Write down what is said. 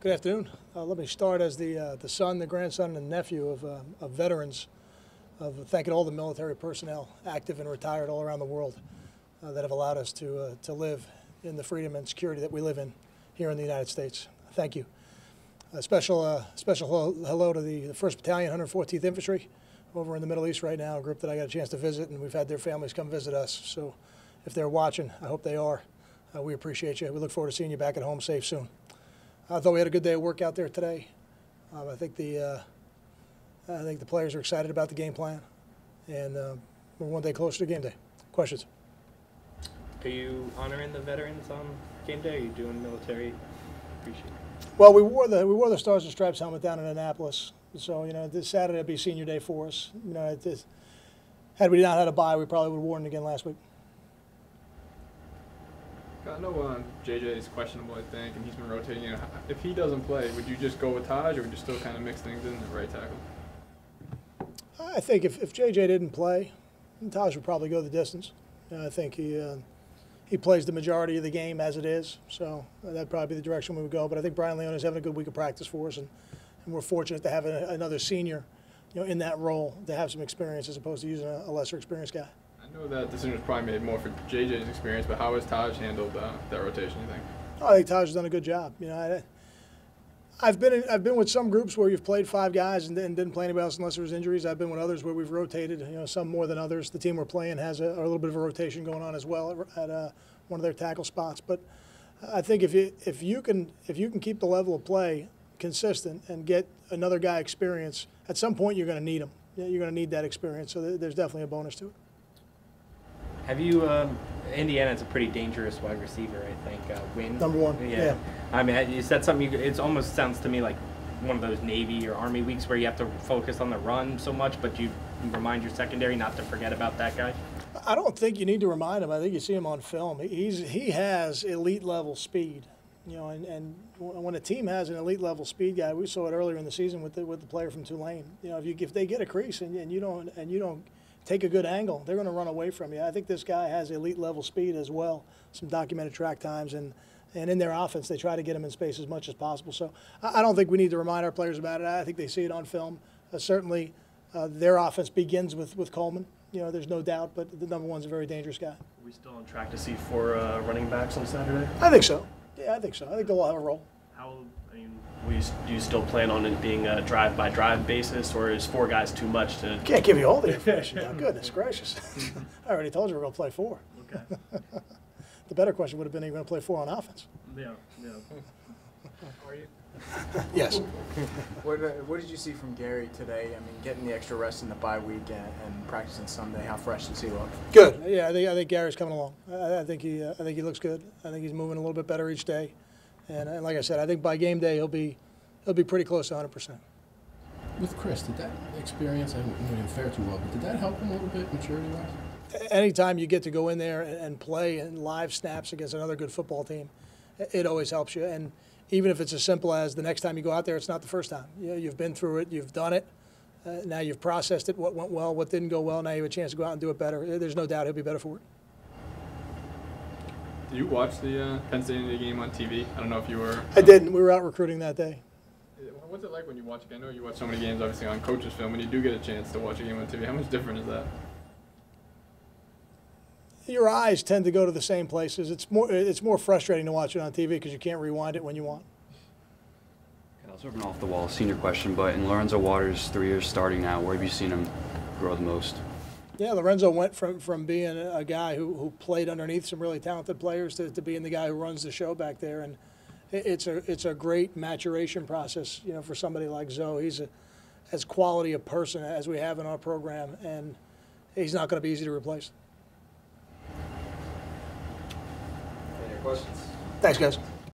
Good afternoon. Let me start as the son, the grandson, and nephew of veterans, of thanking all the military personnel, active and retired all around the world, that have allowed us to live in the freedom and security that we live in here in the United States. Thank you. A special hello to the 1st Battalion, 114th Infantry, over in the Middle East right now, a group that I got a chance to visit, and we've had their families come visit us. So if they're watching, I hope they are. We appreciate you. We look forward to seeing you back at home safe soon. I thought we had a good day of work out there today. I think the players are excited about the game plan, and we're one day closer to game day. Questions? Are you honoring the veterans on game day? Are you doing military? Appreciate it. Well, we wore the Stars and Stripes helmet down in Annapolis, so this Saturday will be senior day for us. Had we not had a bye, we probably would have worn it again last week. I know JJ is questionable, I think, and he's been rotating. If he doesn't play, would you just go with Taj, or would you still kind of mix things in at right tackle? I think if JJ didn't play, Taj would probably go the distance. I think he plays the majority of the game as it is, so that'd probably be the direction we would go. But I think Brian Leone is having a good week of practice for us, and we're fortunate to have another senior, in that role, to have some experience as opposed to using a lesser experienced guy. I know that decision was probably made more for JJ's experience, but how has Taj handled that rotation, you think? I think Taj has done a good job. I've been with some groups where you've played 5 guys and didn't play anybody else unless there was injuries. I've been with others where we've rotated, some more than others. The team we're playing has a little bit of a rotation going on as well at one of their tackle spots. But I think if you can keep the level of play consistent and get another guy experience, at some point you're going to need him. You're going to need that experience. So there's definitely a bonus to it. Have you, Indiana's a pretty dangerous wide receiver, I think. Wynn. Number 1. Yeah. I mean, is that something it almost sounds to me like one of those Navy or Army weeks where you have to focus on the run so much, but you remind your secondary not to forget about that guy? I don't think you need to remind him. I think you see him on film. He has elite level speed, and when a team has an elite level speed guy, we saw it earlier in the season with the player from Tulane. If they get a crease and you don't take a good angle, they're going to run away from you. I think this guy has elite level speed as well, some documented track times, and in their offense they try to get him in space as much as possible. So I don't think we need to remind our players about it. I think they see it on film. Certainly their offense begins with Coleman. There's no doubt, but the number 1's a very dangerous guy. Are we still on track to see 4 running backs on Saturday? I think so. Yeah, I think so. I think they'll all have a role. Do you still plan on it being a drive-by-drive basis, or is 4 guys too much to? Can't give you all the information now. Goodness gracious. I already told you we're going to play 4. Okay. The better question would have been, are you going to play 4 on offense? Yeah. Are you? Yes. What did you see from Gary today? I mean, getting the extra rest in the bye week and practicing Sunday, how fresh does he look? Good. Yeah, I think Gary's coming along. I think he looks good. I think he's moving a little bit better each day. And like I said, I think by game day he'll be pretty close to 100%. With Chris, did that experience, I didn't fare too well, but did that help him a little bit maturity-wise? Anytime you get to go in there and play in live snaps against another good football team, it always helps you. And even if it's as simple as the next time you go out there, it's not the first time. You've been through it, you've done it. Now you've processed it, what went well, what didn't go well. Now you have a chance to go out and do it better. There's no doubt he'll be better for it. Did you watch the Penn State Indy game on TV? I don't know if you were. I didn't. We were out recruiting that day. What's it like when you watch? I know you watch so many games, obviously, on coach's film. When you do get a chance to watch a game on TV, how much different is that? Your eyes tend to go to the same places. It's more frustrating to watch it on TV because you can't rewind it when you want. I was sort of an off-the-wall senior question, but in Lorenzo Waters' 3 years starting now, where have you seen him grow the most? Yeah, Lorenzo went from being a guy who played underneath some really talented players to being the guy who runs the show back there, and it's a great maturation process, for somebody like Zoe. He's as quality a person as we have in our program, and he's not going to be easy to replace. Any questions? Thanks, guys.